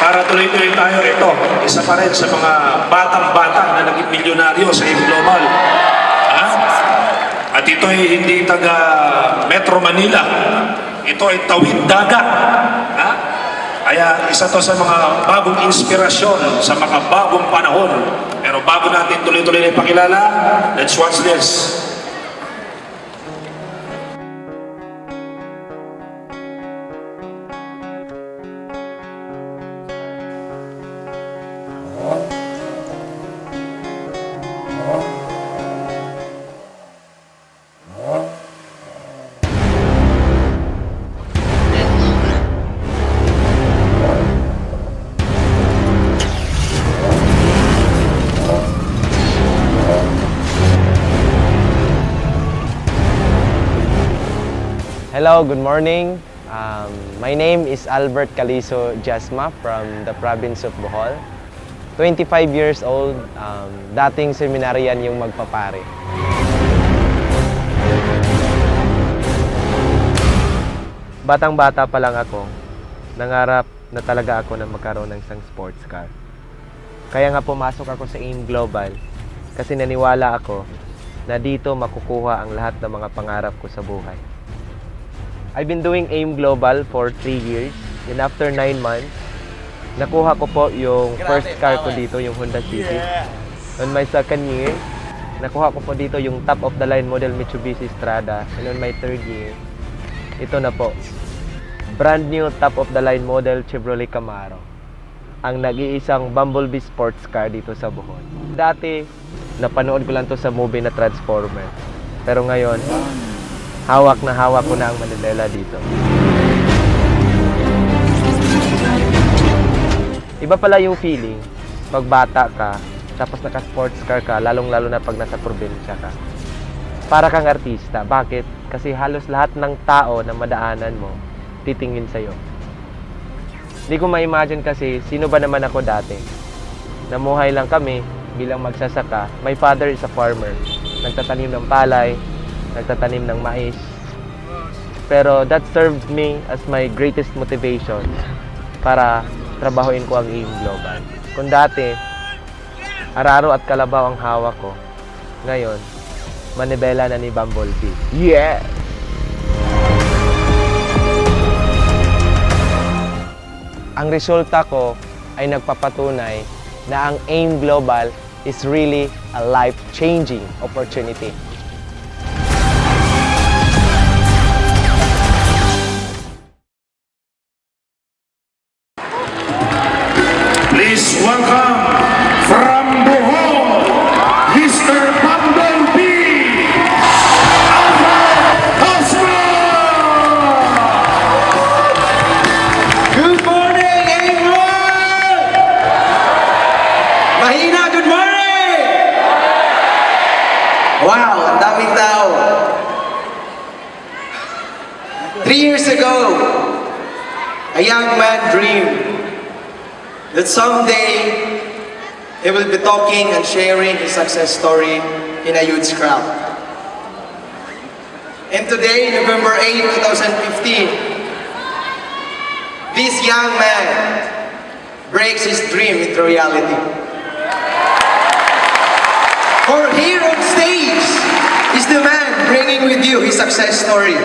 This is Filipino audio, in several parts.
Para tuloy-tuloy tayo, ito, isa pa rin sa mga batang-bata na naging milyonaryo sa AIM Global. Ha? At ito ay hindi taga Metro Manila. Ito ay tawid dagat. Ha? Kaya isa to sa mga bagong inspirasyon sa mga bagong panahon. Pero bago natin tuloy-tuloy na ipakilala, let's watch this. Hello, good morning. My name is Albert Caliso Jasma from the province of Bohol. 25 years old, dating seminaryan yung magpapare. Batang-bata pa lang ako, nangarap na talaga ako na magkaroon ng isang sports car. Kaya nga pumasok ako sa AIM Global kasi naniwala ako na dito makukuha ang lahat ng mga pangarap ko sa buhay. I've been doing AIM Global for 3 years, and after 9 months, nakuha ko po yung first car ko dito, yung Honda City. On my second year, nakuha ko po dito yung top-of-the-line model Mitsubishi Strada. And on my third year, ito na po, brand new top-of-the-line model Chevrolet Camaro. Ang nag-iisang Bumblebee sports car dito sa Bohol. Dati, napanood ko lang to sa movie na Transformer. Pero ngayon, hawak ko na ang Manibela dito. Iba pala yung feeling pag bata ka, tapos naka-sports car ka, lalong-lalo na pag nasa probinsya ka. Para kang artista. Bakit? Kasi halos lahat ng tao na madaanan mo, titingin sa'yo. Hindi ko ma-imagine kasi, sino ba naman ako dati? Namuhay lang kami bilang magsasaka. My father is a farmer. Nagtatanim ng palay, nagtatanim ng mais. Pero that served me as my greatest motivation para trabahuin ko ang AIM Global. Kung dati, araro at kalabaw ang hawak ko, ngayon, manibela na ni Bumblebee. Yeah! Ang resulta ko ay nagpapatunay na ang AIM Global is really a life-changing opportunity. Please welcome from Bohol, Mr. Bumblebee, Albert Cosmo! Good morning, everyone! Mahina, good morning! Wow, ang daming tao. 3 years ago, a young man dreamed that someday he will be talking and sharing his success story in a huge crowd. And today, November 8, 2015, this young man breaks his dream into reality. For here on stage is the man bringing with you his success story.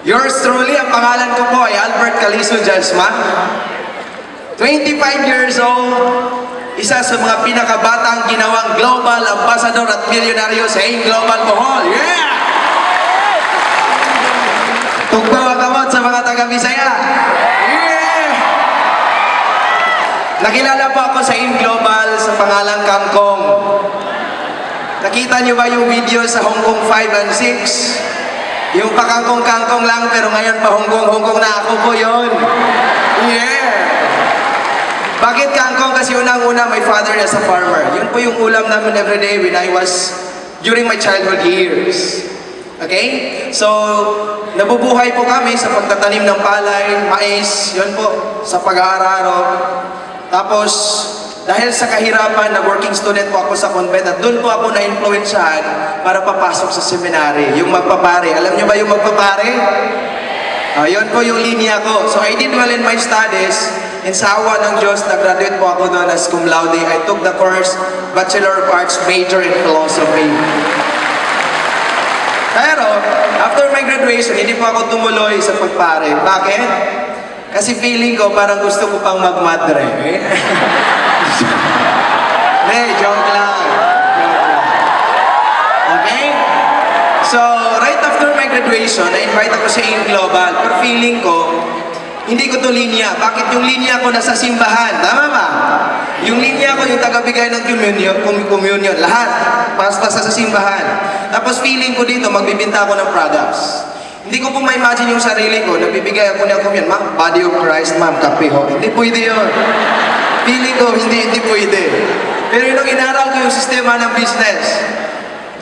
Yours truly, ang pangalan ko po ay Albert Caliso Jasma. 25 years old, isa sa mga pinakabatang ginawang global ambassador at milyonaryo sa AIM Global Bohol. Yeah! Tugnaw ang kamot sa mga taga-Bisaya. Yeah! Nakilala po ako sa AIM Global sa pangalang Kangkong. Nakita niyo ba yung video sa Hong Kong 5 and 6? Yung pakangkong-kangkong lang pero ngayon pa Hong Kong na ako po yun. Yeah! Bakit kangkong? Kasi unang-una, my father is a farmer. Yun po yung ulam namin everyday when I was during my childhood years. Okay? So, nabubuhay po kami sa pagtatanim ng palay, mais, yun po, sa pag-aararo. Tapos, dahil sa kahirapan, nag-working student po ako sa convent at doon po ako na-influensyahan para papasok sa seminary, yung magpapare. Alam niyo ba yung magpapare? Yun po yung linya ko. So, I did well in my studies. and sa awa ng Diyos, nag-graduate po ako doon as cum laude. I took the course Bachelor of Arts, major in Philosophy. Pero, after my graduation, hindi po ako tumuloy sa pagpare. Bakit? Kasi feeling ko, parang gusto ko pang magmadre. Joke lang. Okay? So, right after my graduation, na-invite ako sa AIM Global. Pero feeling ko, hindi ko to linya. Bakit yung linya ko nasa simbahan? Tama ba? Yung linya ko, yung tagabigay ng communion, lahat. Basta sa simbahan. Tapos feeling ko dito, magbibinta ako ng products. Hindi ko po ma-imagine yung sarili ko, nagbibigay ako ng communion. Ma'am, body of Christ, ma'am, kape ho. Hindi pwede yun. Feeling ko, hindi pwede. Pero yung inaral ko yung sistema ng business,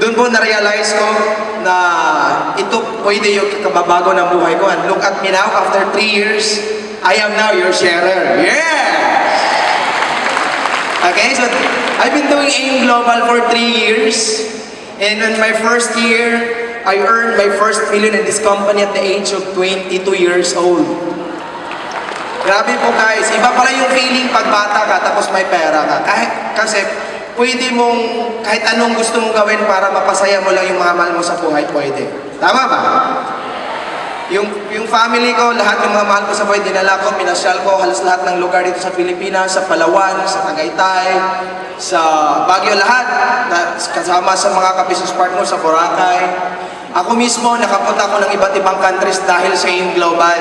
doon po na-realize ko na ito pwede yung kababago ng buhay ko. And look at me now, after 3 years, I am now your sharer. Yes! Okay, so I've been doing AIM Global for 3 years. And in my first year, I earned my first million in this company at the age of 22 years old. Grabe po guys, iba pala yung feeling pag bata ka tapos may pera ka. Kasi pwede mong, kahit anong gusto mong gawin para mapasaya mo lang yung mga mahal mo sa buhay, pwede. Tama ba? Yung family ko, lahat yung mga mahal ko sa buhay, dinala ko, pinasyal ko, halos lahat ng lugar dito sa Pilipinas, sa Palawan, sa Tagaytay, sa Baguio, lahat. Kasama sa mga ka-business partner sa Boracay. Ako mismo, nakapunta ako ng iba't ibang countries dahil sa AIM Global.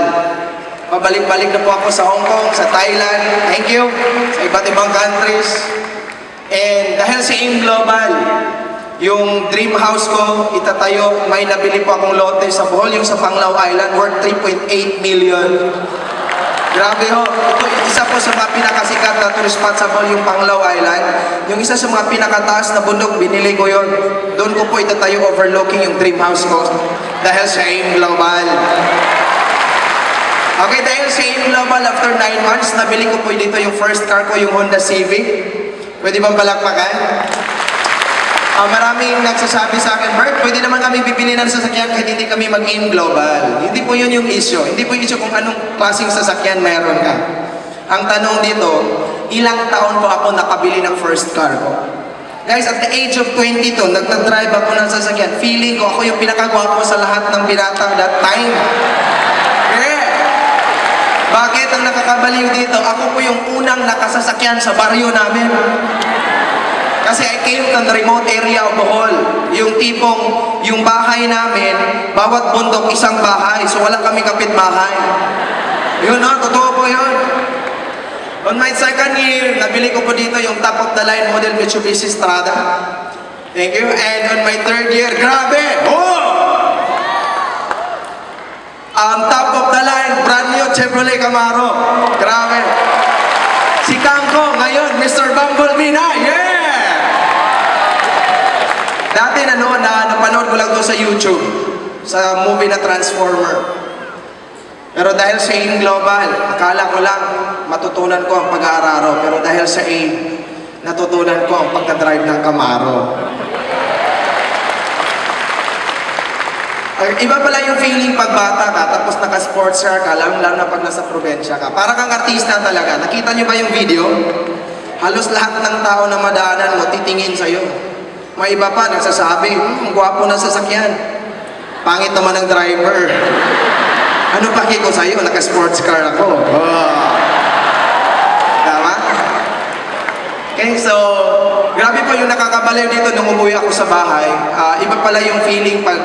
Pabalik-balik na po ako sa Hong Kong, sa Thailand, thank you, sa iba't ibang countries. And dahil sa AIM Global, yung dream house ko, itatayo, may nabili po akong lote sa Bohol, yung sa Panglao Island, worth 3.8 million. Grabe ho, ito isa po sa mga pinakasikat na tourist spot sa Bohol, yung Panglao Island. Yung isa sa mga pinakataas na bundok, binili ko yon. Doon ko po itatayo overlooking yung dream house ko dahil sa AIM Global. Okay, dahil sa AIM Global, after 9 months, nabili ko po dito yung first car ko, yung Honda Civic. Pwede bang palakpakan? Maraming nagsasabi sa akin, Bert, pwede naman kami bibili ng sasakyan kahit hindi kami mag-AIM Global. Hindi po yun yung issue. Hindi po yung issue kung anong klaseng sasakyan meron ka. Ang tanong dito, ilang taon po ako nakabili ng first car ko? Guys, at the age of 22, nagdadrive ako ng sasakyan. Feeling ko ako yung pinakagwapo sa lahat ng binata that time. Bakit ang nakakabaliw dito? Ako po yung unang nakasasakyan sa baryo namin. Kasi I came from the remote area of Bohol. Yung tipong, yung bahay namin, bawat bundok isang bahay. So wala kami kapitbahay. Yun no, totoo po yun. On my second year, nabili ko po dito yung top of the line model Mitsubishi Strada. Thank you. And on my third year, grabe! Oh! Ang top of the line, brand new Chevrolet Camaro. Grabe. Si Kangkong, ngayon, Mr. Bumblebee na. Yeah! Dati napanood ko lang to sa YouTube, sa movie na Transformer. Pero dahil sa AIM Global, akala ko lang matutunan ko ang pag-aararo. Pero dahil sa AIM, natutunan ko ang pagka-drive ng Camaro. Iba pala yung feeling pag bata ka, tapos naka-sports car ka, lalo na pag nasa probinsya ka. Para kang artista talaga. Nakita niyo ba yung video? Halos lahat ng tao na madaanan mo, titingin sa'yo. May iba pa, nagsasabi, ang gwapo ng sasakyan. Pangit naman ng driver. Ano paki ko sa'yo? Naka-sports car ako. Oh. Tama? Okay, so, grabe po yung nakakabaliw dito nung umuwi ako sa bahay. Iba pala yung feeling pag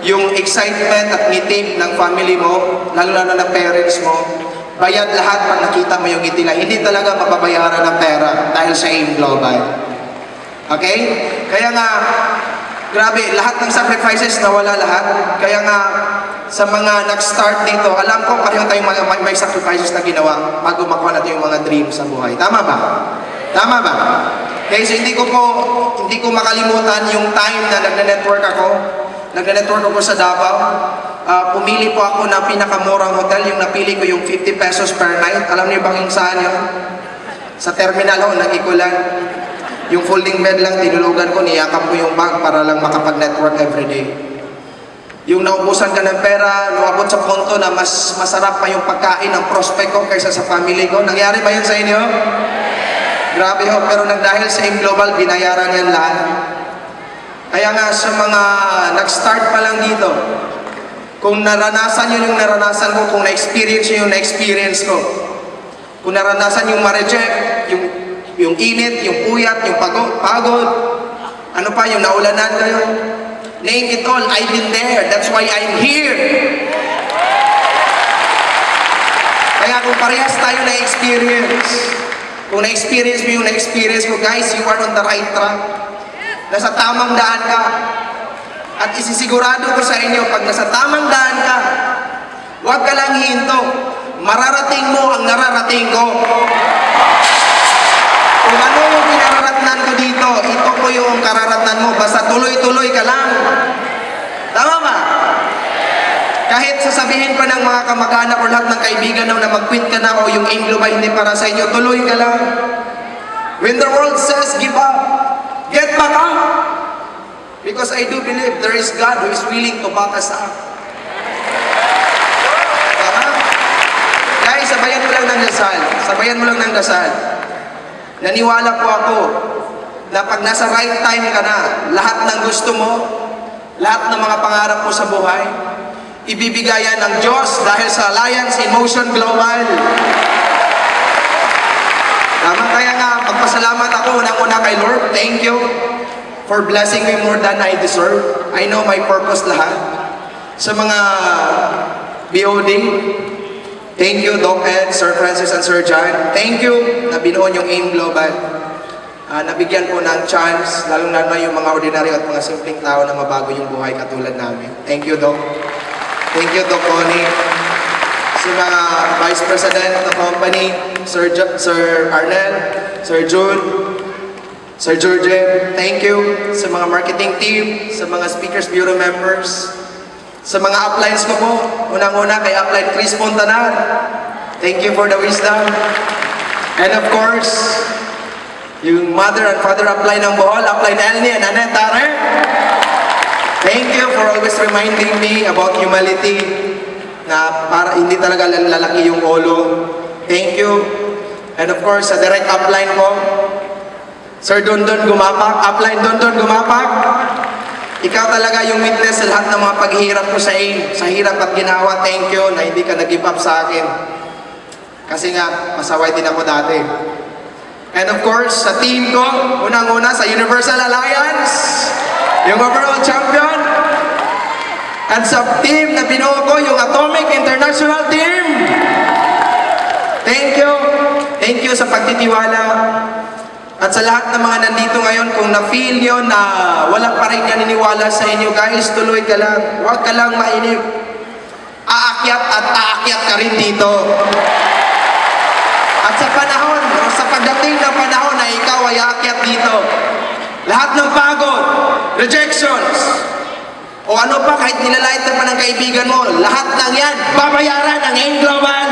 yung excitement at ngiti ng family mo, lalo na ng parents mo, bayad lahat pag nakita mo yung ngiti lang. Hindi talaga mababayaran ng pera dahil sa AIM Global. Okay? Kaya nga, grabe, lahat ng sacrifices nawala lahat. Kaya nga, sa mga nag-start dito, alam ko pareho tayong may sacrifices na ginawa bago makuha natin yung mga dreams sa buhay. Tama ba? Tama ba? Okay, so hindi ko makalimutan yung time na nagne-network ako. Nagne-network ako sa Davao. Pumili po ako ng pinakamurang hotel. Yung napili ko yung 50 pesos per night. Alam niyo bang yung saan yun? Sa terminal ho, nag-ikulan. Yung folding bed lang, tinulugan ko, niyakap ko yung bag para lang makapag-network everyday. Yung naubusan ka ng pera, nawabot sa punto na mas masarap pa yung pagkain ng prospect ko kaysa sa family ko. Nangyari ba yun sa inyo? Grabe ho, pero dahil sa AIM Global, binayaran yan lahat. Kaya nga sa mga nag-start pa lang dito, kung naranasan yun yung naranasan ko, kung na-experience yun yung na-experience ko, kung naranasan yung ma-reject, yung init, yung puyat, yung pagod, ano pa, yung naulanan kayo, name it all, I've been there. That's why I'm here. Kaya kung parehas tayo na-experience, kung na-experience mo yung na-experience ko, guys, you are on the right track. Nasa tamang daan ka. At isisigurado ko sa inyo, pag nasa tamang daan ka, huwag ka lang hinto. Mararating mo ang nararating ko. Kung ano yung pinararatnan ko dito, ito po yung kararatnan mo. Basta tuloy-tuloy ka lang. Tama ba? Kahit sasabihin pa ng mga kamag-anak o lahat ng kaibigan na mag-quit ka na o yung AIM Global hindi para sa inyo, tuloy ka lang. When the world says give up, get back up. Because I do believe there is God who is willing to back us up. Tama? Guys, sabayan mo lang ng dasal. Sabayan mo lang ng dasal. Naniwala po ako na pag nasa right time ka na, lahat ng gusto mo, lahat ng mga pangarap mo sa buhay, ibibigayan ng Diyos dahil sa Alliance in Motion Global. Tama, kaya nga, magpasalamat ako unang-una kay Lord. Thank you for blessing me more than I deserve. I know my purpose lahat. Sa mga BOD, thank you, Doc Ed, Sir Francis, and Sir John. Thank you na binuo yung AIM Global. Nabigyan po ng chance, lalong lalo yung mga ordinaryo at mga simpleng tao na mabago yung buhay katulad namin. Thank you, Doc. Thank you, Doc Connie. Sa mga Vice President ng company, Sir Arnel, Sir June, Sir George, thank you. Sa mga marketing team, sa mga Speakers Bureau members, sa mga uplines ko po, unang-una kay upline Chris Montanar, thank you for the wisdom. And of course, yung mother and father upline ng Bohol, upline Elnie and Annette Tare, thank you for always reminding me about humility, na para hindi talaga lalaki yung ulo. Thank you. And of course, sa direct upline ko, Sir Dondon Gumapak, upline Dondon Gumapak, ikaw talaga yung witness sa lahat ng mga paghihirap ko sa AIM. Sa hirap at ginawa, thank you na hindi ka nag-give up sa akin. Kasi nga, pasaway din ako dati. And of course, sa team ko, unang-una sa Universal Alliance, yung overall champion. At sa team na binuo ko, yung Atomic International Team. Thank you. Thank you sa pagtitiwala. At sa lahat ng mga nandito ngayon, kung na-feel nyo na wala pa rin naniniwala sa inyo, guys, tuloy ka lang. Huwag ka lang mainip. Aakyat at aakyat ka rin dito. At sa panahon, o sa pagdating ng panahon na ikaw ay aakyat dito, lahat ng pagod, rejections, o ano pa, kahit nilalait ka pa ng kaibigan mo, lahat ng yan, babayaran ng AIM Global.